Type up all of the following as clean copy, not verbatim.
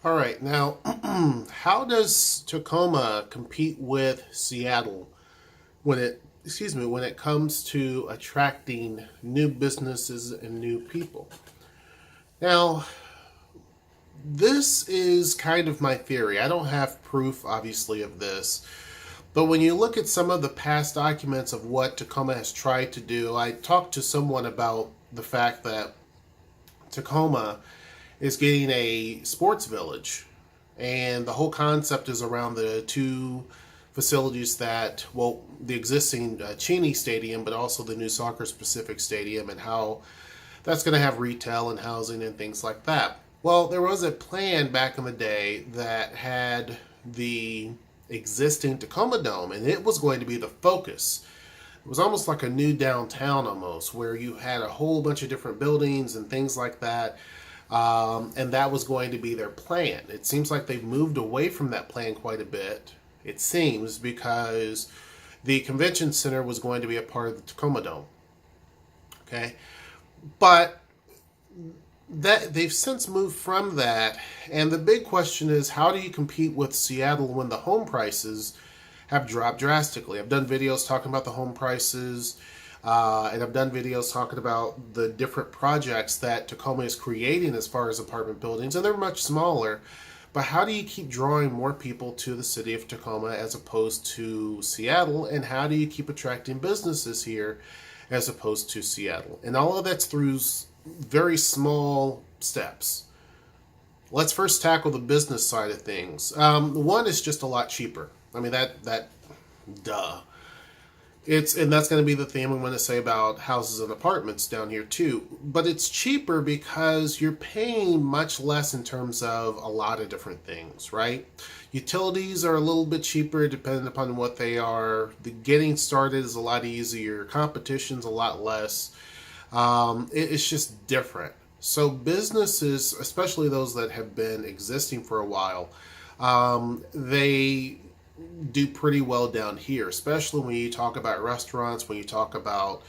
All right, now, how does Tacoma compete with Seattle when it comes to attracting new businesses and new people? Now, this is kind of my theory. I don't have proof, obviously, of this, but when you look at some of the past documents of what Tacoma has tried to do, I talked to someone about the fact that Tacoma is getting a sports village. And the whole concept is around the two facilities that, well, the existing Cheney Stadium, but also the new Soccer Specific Stadium, and how that's going to have retail and housing and things like that. Well, there was a plan back in the day that had the existing Tacoma Dome, and it was going to be the focus. It was almost like a new downtown almost, where you had a whole bunch of different buildings and things like that. And that was going to be their plan. It seems like they've moved away from that plan quite a bit, it seems, because the convention center was going to be a part of the Tacoma Dome. Okay? But that they've since moved from that, and the big question is, how do you compete with Seattle when the home prices have dropped drastically? I've done videos talking about the home prices, and I've done videos talking about the different projects that Tacoma is creating as far as apartment buildings, and they're much smaller. But how do you keep drawing more people to the city of Tacoma as opposed to Seattle? And how do you keep attracting businesses here as opposed to Seattle? And all of that's through very small steps. Let's first tackle the business side of things. One is just a lot cheaper. I mean, duh. And that's going to be the theme I'm going to say about houses and apartments down here too. But it's cheaper because you're paying much less in terms of a lot of different things, right? Utilities are a little bit cheaper depending upon what they are. The getting started is a lot easier. Competition's a lot less. It's just different. So businesses, especially those that have been existing for a while, they do pretty well down here, especially when you talk about restaurants, when you talk about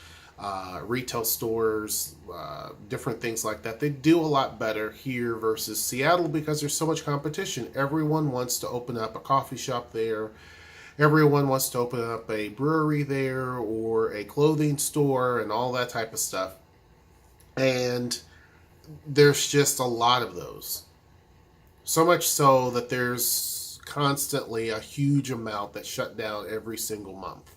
retail stores, different things like that. They do a lot better here versus Seattle because there's so much competition. Everyone wants to open up a coffee shop there. Everyone wants to open up a brewery there or a clothing store and all that type of stuff. And there's just a lot of those. So much so that there's constantly a huge amount that shut down every single month.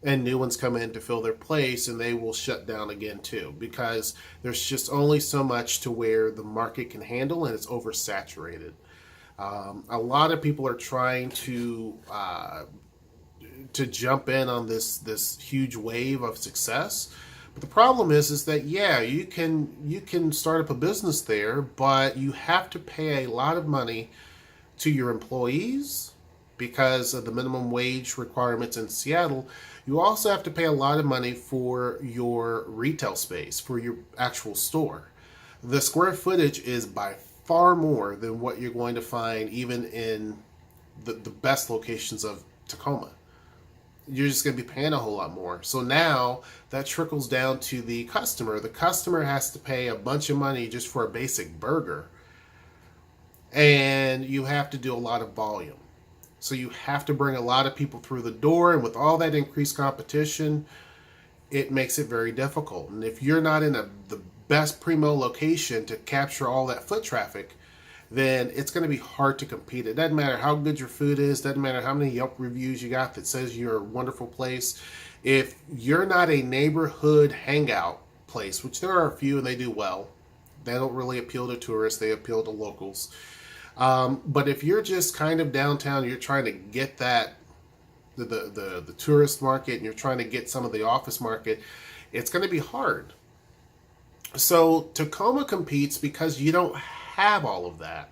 And new ones come in to fill their place and they will shut down again too because there's just only so much to where the market can handle and it's oversaturated. A lot of people are trying to jump in on this huge wave of success. But the problem is that yeah, you can start up a business there, but you have to pay a lot of money to your employees because of the minimum wage requirements in Seattle. You also have to pay a lot of money for your retail space, for your actual store. The square footage is by far more than what you're going to find even in the best locations of Tacoma. You're just going to be paying a whole lot more. So now that trickles down to the customer. The customer has to pay a bunch of money just for a basic burger. And you have to do a lot of volume. So you have to bring a lot of people through the door. And with all that increased competition, it makes it very difficult. And if you're not in the best primo location to capture all that foot traffic, then it's going to be hard to compete. It doesn't matter how good your food is. Doesn't matter how many Yelp reviews you got that says you're a wonderful place. If you're not a neighborhood hangout place, which there are a few and they do well, they don't really appeal to tourists. They appeal to locals. But if you're just kind of downtown, you're trying to get that the tourist market and you're trying to get some of the office market, it's going to be hard. So Tacoma competes because you don't have all of that.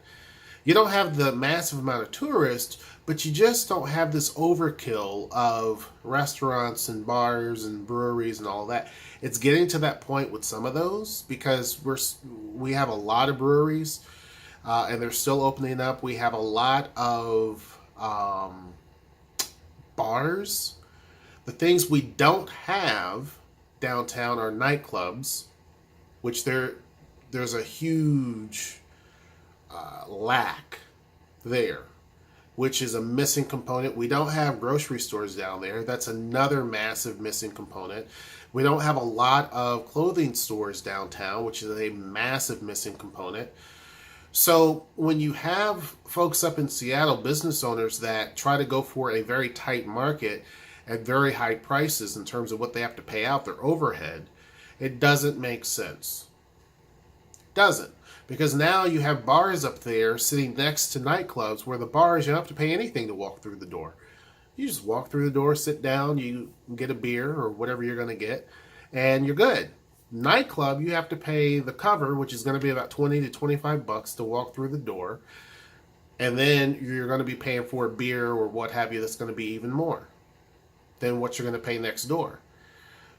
You don't have the massive amount of tourists, but you just don't have this overkill of restaurants and bars and breweries and all that. It's getting to that point with some of those because we have a lot of breweries and they're still opening up. We have a lot of bars. The things we don't have downtown are nightclubs, which there's a huge lack there, which is a missing component. We don't have grocery stores down there. That's another massive missing component. We don't have a lot of clothing stores downtown, which is a massive missing component. So when you have folks up in Seattle, business owners that try to go for a very tight market at very high prices in terms of what they have to pay out, their overhead, it doesn't make sense. It doesn't. Because now you have bars up there sitting next to nightclubs where the bars, you don't have to pay anything to walk through the door. You just walk through the door, sit down, you get a beer or whatever you're going to get, and you're good. Nightclub, you have to pay the cover, which is going to be about $20 to $25 to walk through the door. And then you're going to be paying for a beer or what have you that's going to be even more than what you're going to pay next door.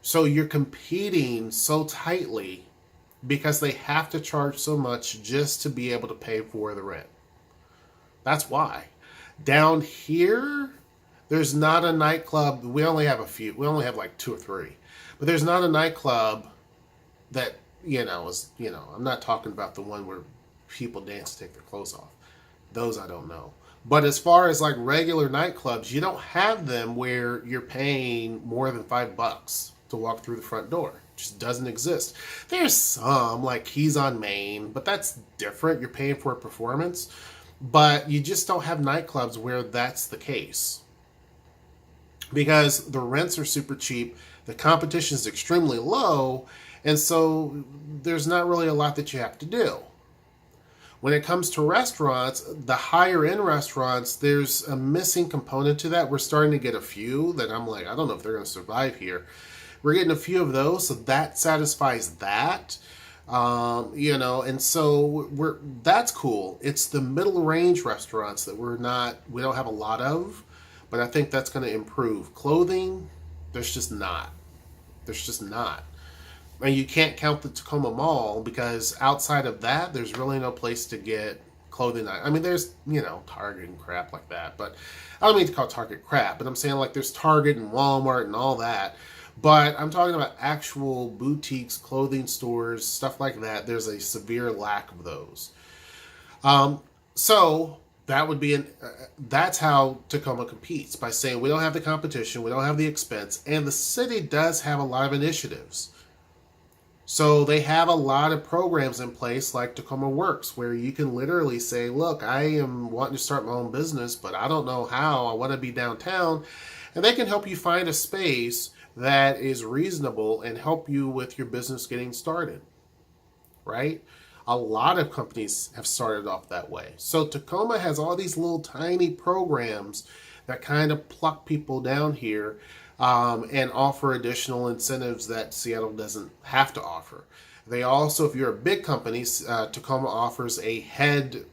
So you're competing so tightly because they have to charge so much just to be able to pay for the rent. That's why. Down here, there's not a nightclub. We only have a few. We only have like 2 or 3. But there's not a nightclub that, I'm not talking about the one where people dance to take their clothes off. Those I don't know. But as far as like regular nightclubs, you don't have them where you're paying more than $5 to walk through the front door. It just doesn't exist. There's some, like Keys on Main, but that's different. You're paying for a performance. But you just don't have nightclubs where that's the case. Because the rents are super cheap, the competition is extremely low, and so there's not really a lot that you have to do. When it comes to restaurants, the higher end restaurants, there's a missing component to that. We're starting to get a few that I'm like, I don't know if they're going to survive here. We're getting a few of those, so that satisfies that. And so that's cool. It's the middle range restaurants that we don't have a lot of, but I think that's going to improve. Clothing, there's just not. And you can't count the Tacoma Mall because outside of that, there's really no place to get clothing. I mean, there's, Target and crap like that, but I don't mean to call Target crap, but I'm saying like there's Target and Walmart and all that. But I'm talking about actual boutiques, clothing stores, stuff like that. There's a severe lack of those. So that would be that's how Tacoma competes, by saying we don't have the competition, we don't have the expense, and the city does have a lot of initiatives. So they have a lot of programs in place like Tacoma Works, where you can literally say, look, I am wanting to start my own business, but I don't know how. I want to be downtown. And they can help you find a space that is reasonable and help you with your business getting started, right? A lot of companies have started off that way. So Tacoma has all these little tiny programs that kind of pluck people down here and offer additional incentives that Seattle doesn't have to offer. They also, if you're a big company, Tacoma offers a head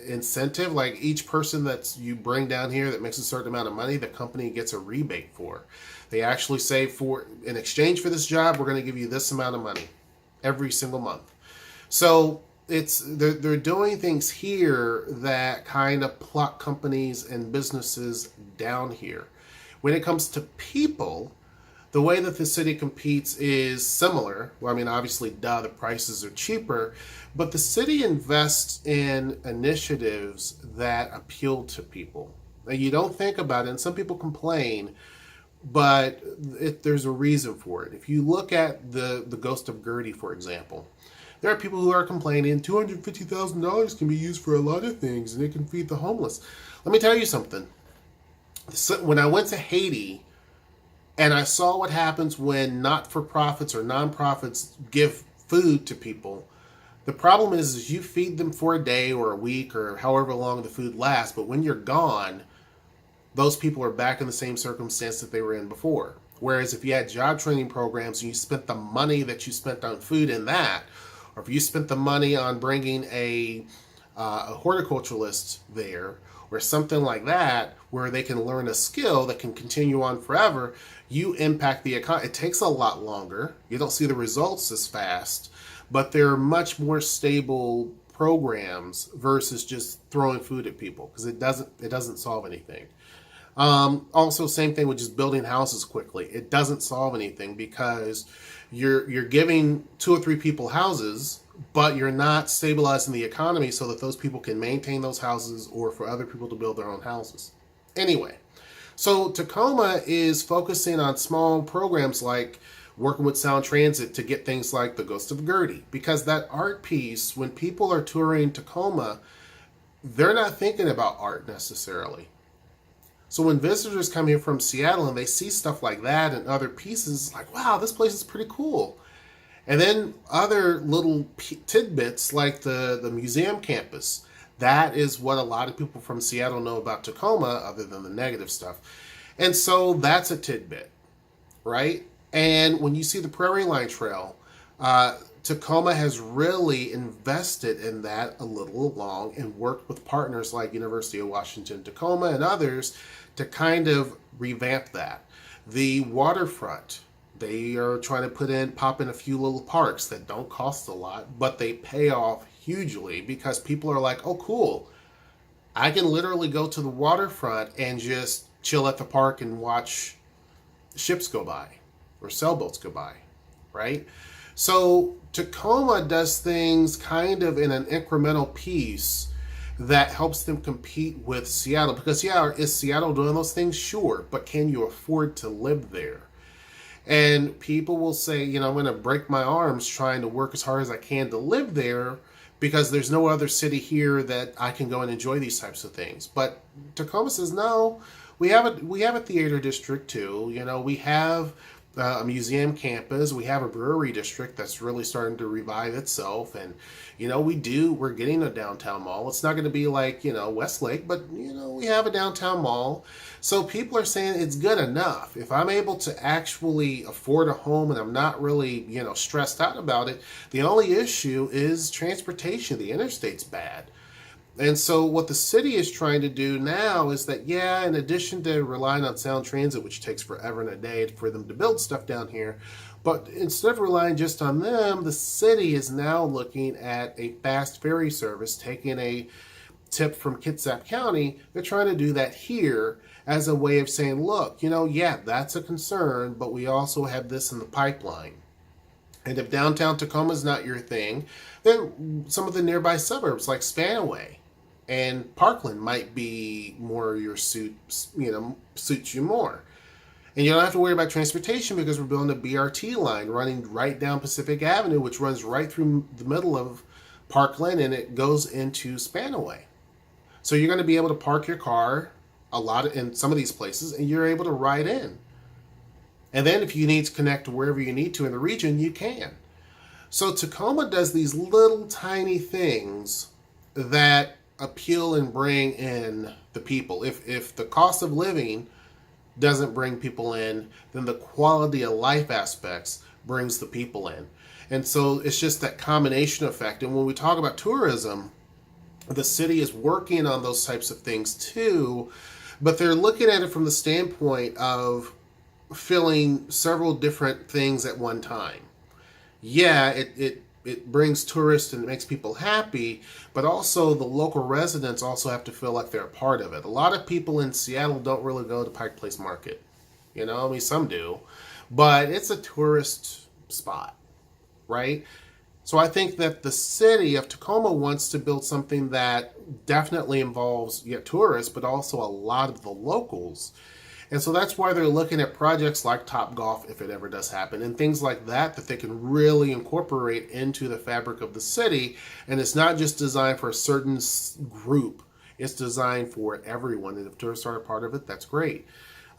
incentive. Like each person that you bring down here that makes a certain amount of money, the company gets a rebate for. They actually say, in exchange for this job, we're going to give you this amount of money every single month. So they're doing things here that kind of pluck companies and businesses down here. When it comes to people, the way that the city competes is similar. Well, I mean, obviously, the prices are cheaper, but the city invests in initiatives that appeal to people. Now, you don't think about it, and some people complain, but there's a reason for it. If you look at the Ghost of Gertie, for example, there are people who are complaining $250,000 can be used for a lot of things, and it can feed the homeless. Let me tell you something. So when I went to Haiti and I saw what happens when not-for-profits or nonprofits give food to people, the problem is you feed them for a day or a week or however long the food lasts, but when you're gone, those people are back in the same circumstance that they were in before. Whereas if you had job training programs and you spent the money that you spent on food in that, or if you spent the money on bringing a horticulturalist there, or something like that, where they can learn a skill that can continue on forever, you impact the economy. It takes a lot longer. You don't see the results as fast, but they're much more stable programs versus just throwing food at people, because it doesn't solve anything. Also, same thing with just building houses quickly. It doesn't solve anything because you're giving 2 or 3 people houses, but you're not stabilizing the economy so that those people can maintain those houses or for other people to build their own houses. Anyway, so Tacoma is focusing on small programs like working with Sound Transit to get things like the Ghost of Gertie, because that art piece, when people are touring Tacoma, they're not thinking about art necessarily. So when visitors come here from Seattle and they see stuff like that and other pieces, like, wow, this place is pretty cool. And then other little tidbits like the museum campus. That is what a lot of people from Seattle know about Tacoma, other than the negative stuff. And so that's a tidbit, right? And when you see the Prairie Line Trail, Tacoma has really invested in that a little along and worked with partners like University of Washington Tacoma and others to kind of revamp that. The waterfront, they are trying to pop in a few little parks that don't cost a lot, but they pay off hugely because people are like, oh, cool. I can literally go to the waterfront and just chill at the park and watch ships go by or sailboats go by, right? So Tacoma does things kind of in an incremental piece that helps them compete with Seattle. Because, yeah, is Seattle doing those things? Sure. But can you afford to live there? And people will say, you know, I'm going to break my arms trying to work as hard as I can to live there because there's no other city here that I can go and enjoy these types of things. But Tacoma says, no, we have a theater district too. You know, we have a museum campus. We have a brewery district that's really starting to revive itself. And, you know, we're getting a downtown mall. It's not going to be like, you know, Westlake, but, you know, we have a downtown mall. So people are saying it's good enough. If I'm able to actually afford a home and I'm not really, you know, stressed out about it, the only issue is transportation. The interstate's bad. And so what the city is trying to do now is that, yeah, in addition to relying on Sound Transit, which takes forever and a day for them to build stuff down here, but instead of relying just on them, the city is now looking at a fast ferry service, taking a tip from Kitsap County. They're trying to do that here as a way of saying, look, you know, yeah, that's a concern, but we also have this in the pipeline. And if downtown Tacoma is not your thing, then some of the nearby suburbs like Spanaway and Parkland might be more your suits you more. And you don't have to worry about transportation because we're building a BRT line running right down Pacific Avenue, which runs right through the middle of Parkland and it goes into Spanaway. So you're going to be able to park your car in some of these places and you're able to ride in. And then if you need to connect to wherever you need to in the region, you can. So Tacoma does these little tiny things that appeal and bring in the people. If the cost of living doesn't bring people in, then the quality of life aspects brings the people in. And so it's just that combination effect. And when we talk about tourism, the city is working on those types of things too, but they're looking at it from the standpoint of filling several different things at one time. Yeah, it brings tourists and it makes people happy, but also the local residents also have to feel like they're a part of it. A lot of people in Seattle don't really go to Pike Place Market. You know, I mean, some do, but it's a tourist spot, right? So I think that the city of Tacoma wants to build something that definitely involves tourists, but also a lot of the locals. And so that's why they're looking at projects like Topgolf, if it ever does happen, and things like that they can really incorporate into the fabric of the city. And it's not just designed for a certain group. It's designed for everyone. And if tourists are a part of it, that's great.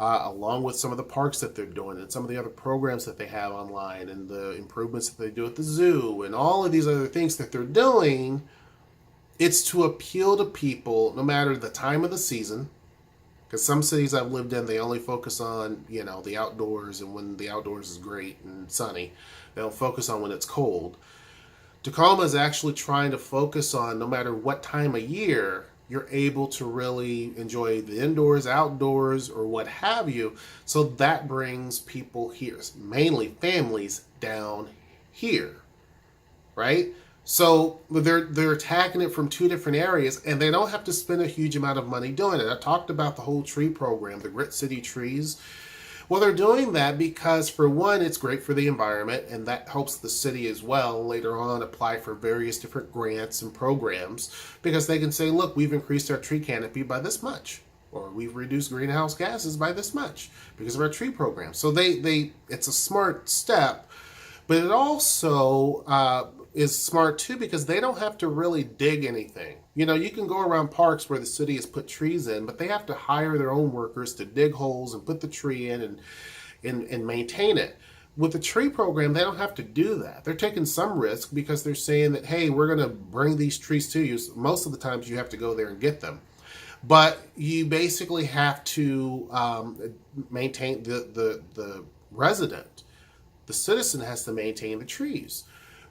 Along with some of the parks that they're doing and some of the other programs that they have online and the improvements that they do at the zoo and all of these other things that they're doing, it's to appeal to people no matter the time of the season. Because some cities I've lived in, they only focus on, you know, the outdoors and when the outdoors is great and sunny. They don't focus on when it's cold. Tacoma is actually trying to focus on no matter what time of year, you're able to really enjoy the indoors, outdoors, or what have you. So that brings people here, mainly families down here, right? So they're attacking it from two different areas, and they don't have to spend a huge amount of money doing it. I talked about the whole tree program, the Grit City Trees. Well, they're doing that because, for one, it's great for the environment, and that helps the city as well later on apply for various different grants and programs, because they can say, look, we've increased our tree canopy by this much, or we've reduced greenhouse gases by this much because of our tree program. So it's a smart step, but it also is smart too because they don't have to really dig anything. You know, you can go around parks where the city has put trees in, but they have to hire their own workers to dig holes and put the tree in and maintain it. With the tree program, they don't have to do that. They're taking some risk because they're saying that, hey, we're going to bring these trees to you. Most of the times you have to go there and get them. But you basically have to maintain the resident. The citizen has to maintain the trees.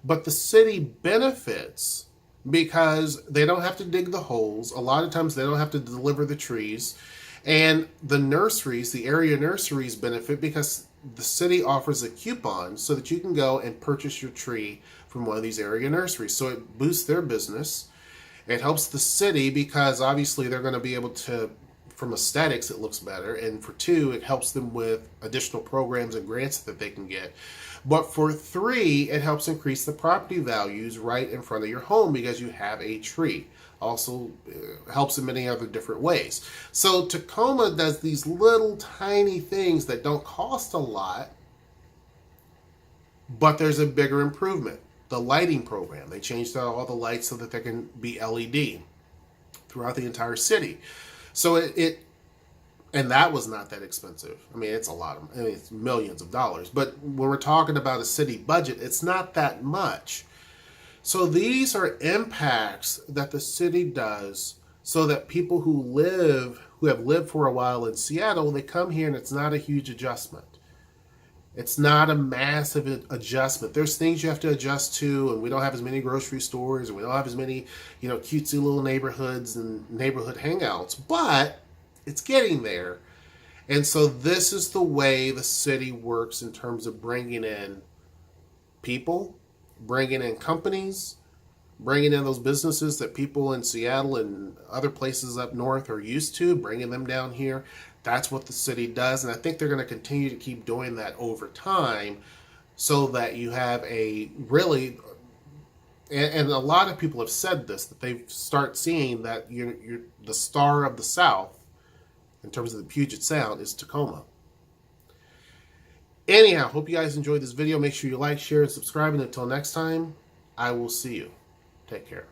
But the city benefits because they don't have to dig the holes. A lot of times they don't have to deliver the trees. And the nurseries, the area nurseries, benefit because the city offers a coupon so that you can go and purchase your tree from one of these area nurseries. So it boosts their business. It helps the city because obviously they're going to be able to, from aesthetics, it looks better. And for two, it helps them with additional programs and grants that they can get. But for three, it helps increase the property values right in front of your home because you have a tree. Also helps in many other different ways. So Tacoma does these little tiny things that don't cost a lot, but there's a bigger improvement. The lighting program. They changed out all the lights so that they can be LED throughout the entire city. So and that was not that expensive. I mean, it's it's millions of dollars. But when we're talking about a city budget, it's not that much. So these are impacts that the city does so that people who have lived for a while in Seattle, they come here and it's not a huge adjustment. It's not a massive adjustment. There's things you have to adjust to, and we don't have as many grocery stores, and we don't have as many, cutesy little neighborhoods and neighborhood hangouts, but it's getting there. And so this is the way the city works in terms of bringing in people, bringing in companies, bringing in those businesses that people in Seattle and other places up north are used to, bringing them down here. That's what the city does, and I think they're going to continue to keep doing that over time so that you have a really, and a lot of people have said this, that they start seeing that you're the star of the South in terms of the Puget Sound is Tacoma. Anyhow, hope you guys enjoyed this video. Make sure you like, share, and subscribe, and until next time, I will see you. Take care.